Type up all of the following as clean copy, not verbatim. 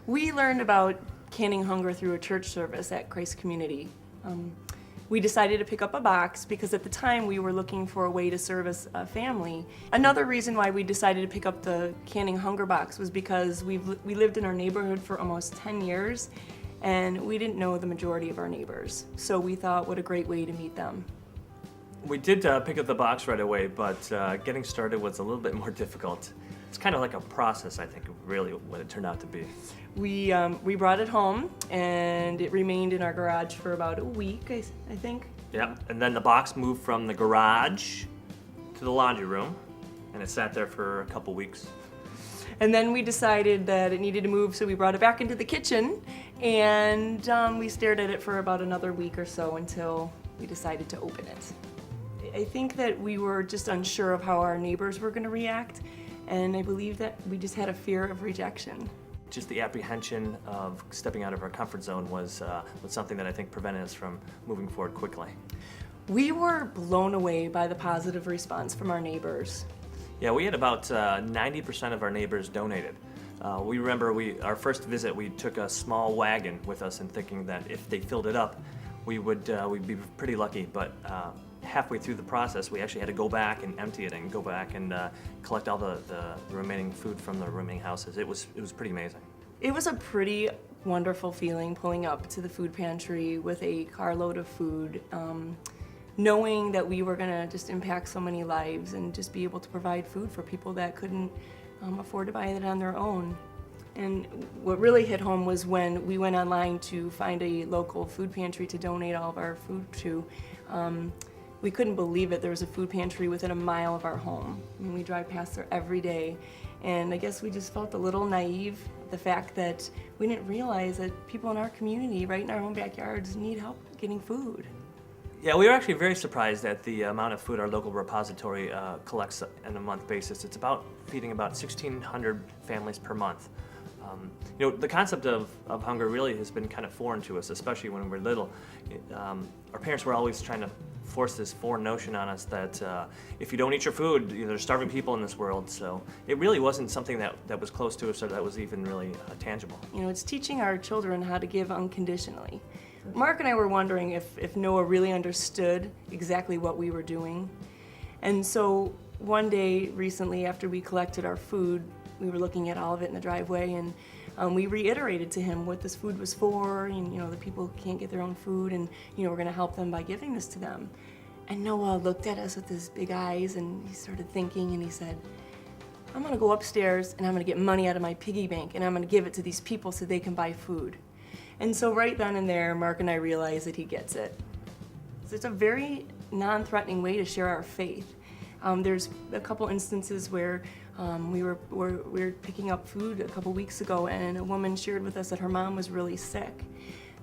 We learned about canning hunger through a church service at Christ Community. We decided to pick up a box because at the time we were looking for a way to service a family. Another reason why we decided to pick up the canning hunger box was because we lived in our neighborhood for almost 10 years and we didn't know the majority of our neighbors. So we thought, what a great way to meet them. We did pick up the box right away, but getting started was a little bit more difficult. It's kind of like a process, I think, really what it turned out to be. We brought it home and it remained in our garage for about a week, I think. Yep, and then the box moved from the garage to the laundry room, and it sat there for a couple weeks. And then we decided that it needed to move, so we brought it back into the kitchen, and we stared at it for about another week or so until we decided to open it. I think that we were just unsure of how our neighbors were going to react, and I believe that we just had a fear of rejection. Just the apprehension of stepping out of our comfort zone was something that I think prevented us from moving forward quickly. We were blown away by the positive response from our neighbors. Yeah, we had about 90% of our neighbors donated. We remember our first visit, we took a small wagon with us and thinking that if they filled it up, we'd be pretty lucky. But halfway through the process, we actually had to go back and empty it and go back and collect all the remaining food from the remaining houses. It was pretty amazing. It was a pretty wonderful feeling pulling up to the food pantry with a carload of food, knowing that we were going to just impact so many lives and just be able to provide food for people that couldn't afford to buy it on their own. And what really hit home was when we went online to find a local food pantry to donate all of our food to. We couldn't believe it. There was a food pantry within a mile of our home. I mean, we drive past there every day. And I guess we just felt a little naive, the fact that we didn't realize that people in our community, right in our own backyards, need help getting food. Yeah, we were actually very surprised at the amount of food our local repository collects on a month basis. It's feeding about 1,600 families per month. The concept of hunger really has been kind of foreign to us, especially when we were little. Our parents were always trying to force this foreign notion on us that if you don't eat your food, there's starving people in this world. So it really wasn't something that was close to us or that was even really tangible. It's teaching our children how to give unconditionally. Mark and I were wondering if Noah really understood exactly what we were doing. And so one day recently, after we collected our food, we were looking at all of it in the driveway, and we reiterated to him what this food was for, and the people can't get their own food, and we're going to help them by giving this to them. And Noah looked at us with his big eyes, and he started thinking, and he said, I'm going to go upstairs, and I'm going to get money out of my piggy bank, and I'm going to give it to these people so they can buy food. And so right then and there, Mark and I realized that he gets it. So it's a very non-threatening way to share our faith. There's a couple instances where we were picking up food a couple weeks ago, and a woman shared with us that her mom was really sick.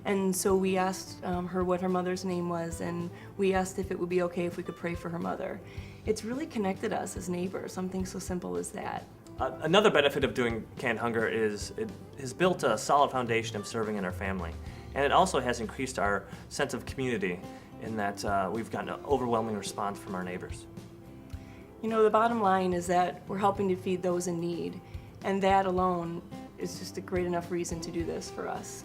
And so we asked her what her mother's name was, and we asked if it would be okay if we could pray for her mother. It's really connected us as neighbors, something so simple as that. Another benefit of doing Canned Hunger is it has built a solid foundation of serving in our family. And it also has increased our sense of community in that we've gotten an overwhelming response from our neighbors. The bottom line is that we're helping to feed those in need, and that alone is just a great enough reason to do this for us.